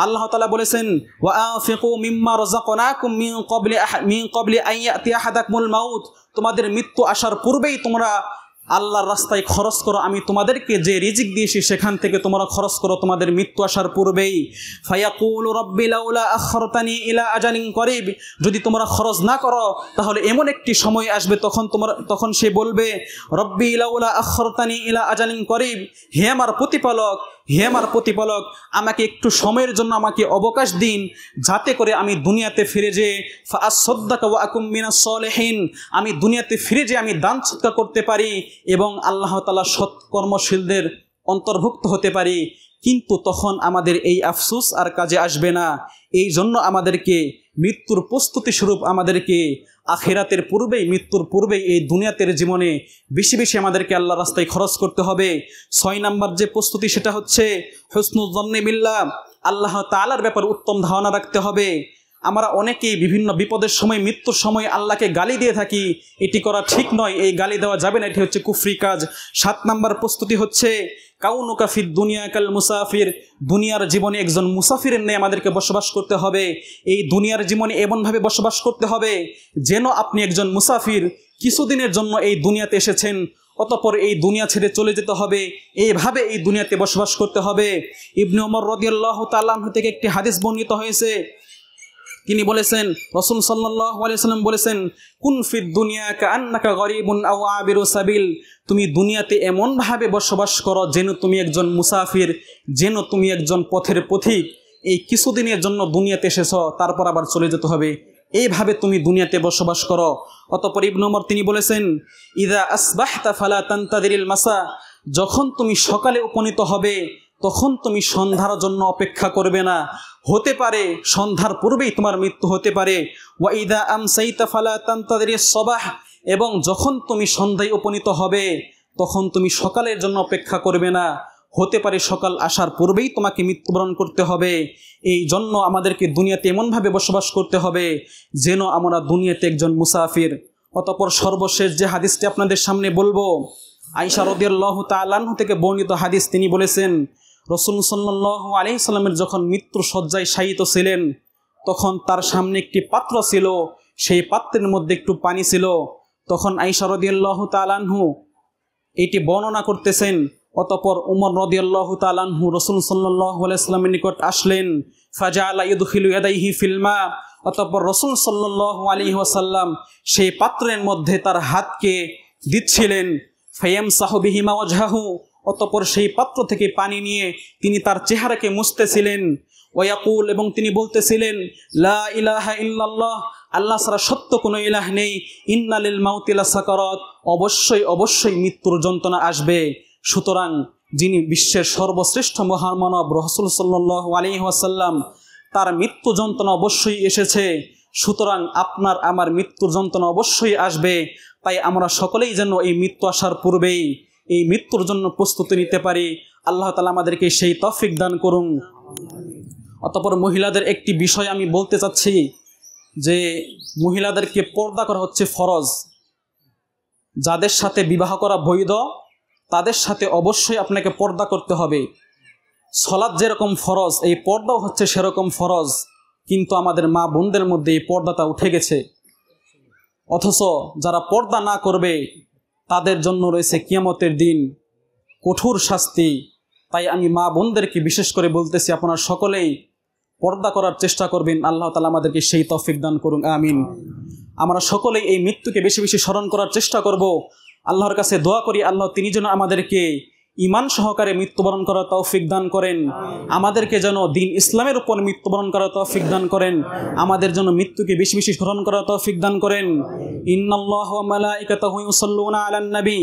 আল্লাহ তাআলা বলেছেন, ওয়া আনফিকু মিম্মা রাযাকনাকুম মিন ক্বাবলি আন ইয়াতিয়া আহাদাকুমুল মাউত, তোমাদের মৃত্যু আসার পূর্বেই তোমরা আল্লাহর রাস্তায় খরচ করো, আমি তোমাদেরকে যে রিজিক দিয়েছি সেখান থেকে তোমরা খরচ করো তোমাদের মৃত্যু আসার পূর্বেই। ফায়াকুলু রাব্বি লাউলা আখরতানি ইলা আজালিন করিব, যদি তোমরা খরচ না করো তাহলে এমন একটি সময় আসবে তখন সে বলবে, রব্বি লাউলা আখরতানি ইলা আজালিন করিব, হে আমার প্রতিপালক, হে আমার প্রতিপালক, আমাকে একটু সময়ের জন্য আমাকে অবকাশ দিন, যাতে করে আমি দুনিয়াতে ফিরে যেয়ে ফাআসাদদাকা ওয়া আকুম মিনাস সলিহিন, আমি দুনিয়াতে ফিরে যেয়ে আমি দান সদকা করতে পারি এবং আল্লাহ তাআলা সৎকর্মশীলদের অন্তর্ভুক্ত হতে পারি। কিন্তু তখন আমাদের এই আফসোস আর কাজে আসবে না। এই জন্য আমাদেরকে মৃত্যুর প্রস্তুতি স্বরূপ আমাদেরকে আখিরাতের পূর্বেই, মৃত্যুর পূর্বেই এই দুনিয়াতের জীবনে বেশি বেশি আমাদেরকে আল্লাহর রাস্তায় খরচ করতে হবে। 6 নাম্বার যে প্রস্তুতি সেটা হচ্ছে হুসনুল যন্নি বিল্লাহ, আল্লাহ তাআলার ব্যাপারে উত্তম ধারণা রাখতে হবে। আমরা অনেকেই বিভিন্ন বিপদের সময়, মৃত্যুর সময় আল্লাহকে গালি দিয়ে থাকি, এটি করা ঠিক নয়, এই গালি দেওয়া যাবে না, এটি হচ্ছে কুফরি কাজ। 7 নাম্বার প্রস্তুতি হচ্ছে কাউনুকা ফিদ দুনিয়া কাল মুসাফির, দুনিয়ার জীবনে একজন মুসাফিরের ন্যায় আমাদেরকে বসবাস করতে হবে। এই দুনিয়ার জীবনে এমনভাবে বসবাস করতে হবে যেন আপনি একজন মুসাফির, কিছুদিনের জন্য এই দুনিয়াতে এসেছেন, অতঃপর এই দুনিয়া ছেড়ে চলে যেতে হবে, এইভাবে এই দুনিয়াতে বসবাস করতে হবে। ইবনে ওমর রাদিয়াল্লাহু তাআলা আনহু থেকে একটি হাদিস বর্ণিত হয়েছে, তিনি বলেছেন, রাসূল সাল্লাল্লাহু আলাইহি ওয়াসাল্লাম বলেছেন, কুন ফিদ দুনিয়া কাআন্নাকা গরিবুন আও আবিরু সাবিল, তুমি দুনিয়াতে এমনভাবে বসবাস করো যেন তুমি একজন মুসাফির, যেন তুমি একজন পথের পথিক, এই কিছুদিনের জন্য দুনিয়াতে এসেছো, তারপর আবার চলে যেতে হবে, এইভাবে তুমি দুনিয়াতে বসবাস করো। অতঃপর ইবনে ওমর তিনি বলেছেন, ইযা আসবাহতা ফালা তানতাদিরিল মাসা, যখন তুমি সকালে উপনীত হবে তখন তুমি সন্ধ্যার জন্য অপেক্ষা করবে না, হতে পারে সন্ধ্যার পূর্বেই তোমার মৃত্যু হতে পারে। ওয়া ইযা আমসাইতা ফালা তানতাদিরিস সাবাহ, এবং যখন তুমি সন্ধ্যায় উপনীত হবে তখন তুমি সকালের জন্য অপেক্ষা করবে না, হতে পারে সকাল আসার পূর্বেই তোমাকে মৃত্যুবরণ করতে হবে। এই জন্য আমাদেরকে দুনিয়াতে এমনভাবে বসবাস করতে হবে যেন আমরা দুনিয়াতে একজন মুসাফির। অতঃপর সর্বশেষ যে হাদিসটি আপনাদের সামনে বলবো, আয়েশা রাদিয়াল্লাহু তাআলা আনহা থেকে বর্ণিত হাদিস, তিনি বলেছেন, রাসূল সাল্লাল্লাহু আলাইহি সাল্লামের যখন মৃত্যুর শয্যায় শায়িত ছিলেন তখন তার সামনে একটি পাত্র ছিল, সেই পাত্রের মধ্যে একটু পানি ছিল। তখন আয়েশা রাদিয়াল্লাহু তাআলা আনহু এটি বর্ণনা করতেছেন। অতঃপর উমর রাদিয়াল্লাহু তাআলা আনহু রাসূল সাল্লাল্লাহু আলাইহি সাল্লামের নিকট আসলেন, ফাজাআলা ইদখিলু ইয়াদাইহি ফিল মা, অতঃপর রাসূল সাল্লাল্লাহু আলাইহি ওয়াসাল্লাম সেই পাত্রের মধ্যে তার হাতকে দিচ্ছিলেন, ফায়ামসাহু বিহিমা ওয়াজহাহু, অতঃপর সেই পাত্র থেকে পানি নিয়ে তিনি তার চেহারাকে মুছতেছিলেন। ওয়ায়াকুল, এবং তিনি বলতেছিলেন, লা ইলাহা ইল্লাল্লাহ, আল্লাহ ছাড়া সত্য কোনো ইলাহ নেই, ইন্না লিল মাউতি লাসাকারাত, অবশ্যই অবশ্যই মৃত্যুর যন্ত্রণা আসবে। সুতরাং যিনি বিশ্বের সর্বশ্রেষ্ঠ মহামানব রাসূল সাল্লাল্লাহু আলাইহি ওয়াসাল্লাম, তার মৃত্যু যন্ত্রণা অবশ্যই এসেছে, সুতরাং আপনার আমার মৃত্যুর যন্ত্রণা অবশ্যই আসবে। তাই আমরা সকলেই যেন এই মৃত্যু আসার পূর্বেই এই মৃত্যুর জন্য প্রস্তুতি নিতে পারি। আল্লাহ তাআলা আমাদেরকে সেই তৌফিক দান করুন। অতঃপর মহিলাদের একটি বিষয় আমি বলতে চাচ্ছি যে মহিলাদেরকে পর্দা করা হচ্ছে ফরজ। যাদের সাথে বিবাহ করা বৈধ তাদের সাথে অবশ্যই আপনাকে পর্দা করতে হবে। সালাত যেরকম ফরজ, এই পর্দাও হচ্ছে সেরকম ফরজ। কিন্তু আমাদের মা বোনদের মধ্যে এই পর্দাটা উঠে গেছে। অথচ যারা পর্দা না করবে তাদের জন্য রয়েছে কিয়ামতের দিন কঠোর শাস্তি। তাই আমি মা বোনদেরকে বিশেষ করে বলতেছি, আপনারা সকলেই পর্দা করার চেষ্টা করবেন। আল্লাহ তাআলা আমাদেরকে সেই তৌফিক দান করুন, আমিন। আমরা সকলেই এই মৃত্যুকে বেশি বেশি স্মরণ করার চেষ্টা করব। আল্লাহর কাছে দোয়া করি আল্লাহ তিনি যেন আমাদেরকে ঈমান সহকারে মৃত্যুবরণ করার তৌফিক দান করেন, আমাদেরকে যেন দ্বীন ইসলামের উপর মৃত্যুবরণ করার তৌফিক দান করেন, আমাদের জন্য মৃত্যুকে বেশি বেশি স্মরণ করার তৌফিক দান করেন। ইন্নাল্লাহা ওয়া মালাইকাতাহু ইউসাল্লুনা আলান নবী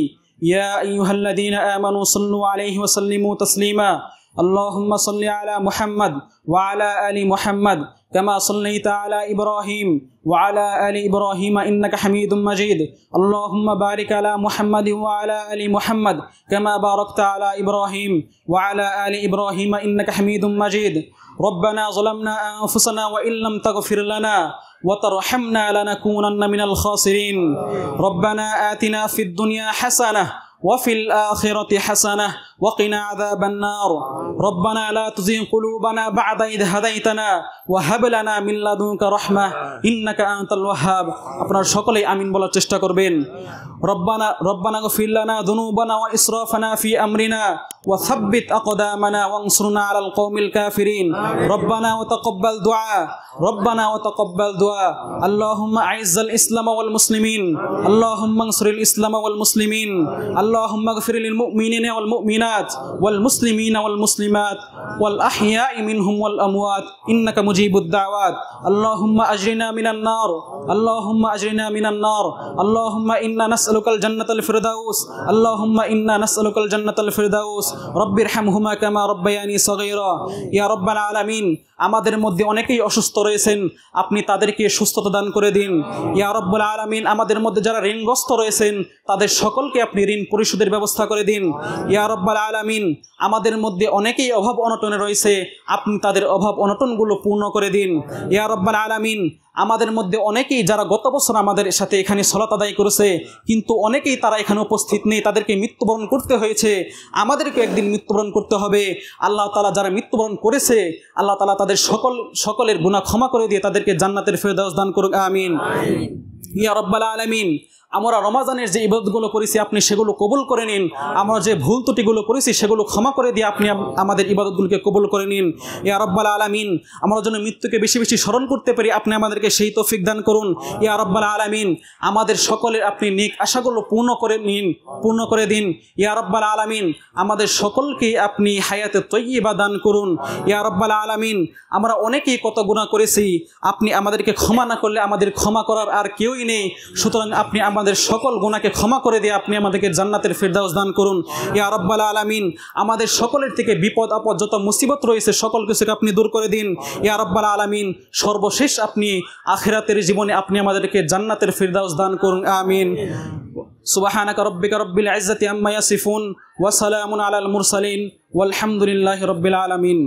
ইয়া আইয়ুহাল্লাযীনা আমানু সাল্লু আলাইহি ওয়া সাল্লিমু তাসলিমা। আল্লাহুম্মা সাল্লি আলা মুহাম্মাদ ওয়া আলা আলি মুহাম্মাদ কামা সাল্লাইতা আলা ইব্রাহিম ওয়া আলা আলি ইব্রাহিম ইন্নাকা হামিদুম মাজিদ। আল্লাহুম্মা বারিক আলা মুহাম্মাদ ওয়া আলা আলি মুহাম্মাদ কামা বারাকতা আলা ইব্রাহিম ওয়া আলা আলি ইব্রাহিম ইন্নাকা হামিদুম মাজিদ। ربنا ظلمنا أنفسنا وإن لم تغفر لنا وترحمنا لنكونن من الخاسرين. ربنا آتنا في الدنيا حسنة وفي الآخرة حسنة وقنا عذاب النار. ربنا لا تزغ قلوبنا بعد إذ هديتنا وهب لنا من لدنك رحمة إنك أنت الوهاب. আপনারা সকলেই আমিন বলার চেষ্টা করবেন। ربنا اغفر لنا ذنوبنا وإسرافنا في أمرنا وثبت أقدامنا وانصرنا على القوم الكافرين. ربنا وتقبل دعاء. اللهم أعز الإسلام والمسلمين. اللهم انصر الإسلام والمسلمين. اللهم اغفر للمؤمنين والمؤمنات والمسلمين والمسلمات والأحياء منهم والأموات إنك مجيب الدعوات. اللهم أجرنا من النار. اللهم إنا نسألك الجنة الفردوس. رب ارحمهما كما ربياني صغيرا. يا رب العالمين আমাদের মধ্যে অনেকেই অসুস্থ রয়েছেন, আপনি তাদেরকে সুস্থতা দান করে দিন। ইয়া রাব্বুল আলামিন আমাদের মধ্যে যারা ঋণগ্রস্ত রয়েছেন তাদের সকলকে আপনি ঋণ পরিশোধের ব্যবস্থা করে দিন। ইয়া রাব্বুল আলামিন আমাদের মধ্যে অনেকেই অভাব অনটনে রয়েছে, আপনি তাদের অভাব অনটনগুলো পূর্ণ করে দিন। ইয়া রাব্বুল আলামিন আমাদের মধ্যে অনেকেই যারা গত বছর আমাদের সাথে এখানে সালাত আদায় করেছে কিন্তু অনেকেই তারা এখানে উপস্থিত নেই, তাদেরকে মৃত্যুবরণ করতে হয়েছে, আমাদেরকে একদিন মৃত্যুবরণ করতে হবে। আল্লাহ তাআলা যারা মৃত্যুবরণ করেছে আল্লাহ তাআলা তাদের সকলের গুনাহ ক্ষমা করে দিয়ে তাদেরকে জান্নাতের ফেরদাউস দান করুন, আমিন। ইয়া রাব্বাল আলামিন আমরা রমাজানের যে ইবাদতগুলো করেছি আপনি সেগুলো কবুল করে নিন, আমরা যে ভুল ত্রুটিগুলো করেছি সেগুলো ক্ষমা করে দিয়ে আপনি আমাদের ইবাদতগুলোকে কবুল করে নিন। ইয়া রাব্বাল আলামিন আমরা যেন মৃত্যুকে বেশি বেশি স্মরণ করতে পারি, আপনি আমাদেরকে সেই তৌফিক দান করুন। ইয়া রাব্বাল আলামিন আমাদের সকলের আপনি নেক আশাগুলো পূর্ণ করে দিন। ইয়া রাব্বাল আলামিন আমাদের সকলকে আপনি হায়াতে তয়্যিবা দান করুন। ইয়া রাব্বাল আলামিন আমরা অনেকেই কত গুনাহ করেছি, আপনি আমাদেরকে ক্ষমা না করলে আমাদের ক্ষমা করার আর কেউই নেই, সুতরাং আপনি আমাদের সকল গুনাহকে ক্ষমা করে দিয়ে আপনি আমাদেরকে জান্নাতের ফেরদাউস দান করুন। ইয়া রাব্বাল আলামিন আমাদের সকলের থেকে বিপদ আপদ যত মুসিবত রয়েছে সকল কিছুকে আপনি দূর করে দিন। ইয়া রাব্বাল আলামিন সর্বশেষ আপনি আখিরাতের জীবনে আপনি আমাদেরকে জান্নাতের ফেরদাউস দান করুন, আমিন। সুবহানাকা রাব্বিকা রাব্বিল ইজ্জাতি আম্মা ইয়াসিফুন ওয়া সালামুন আলাল মুরসালিন ওয়ালহামদুলিল্লাহি রাব্বিল আলামিন।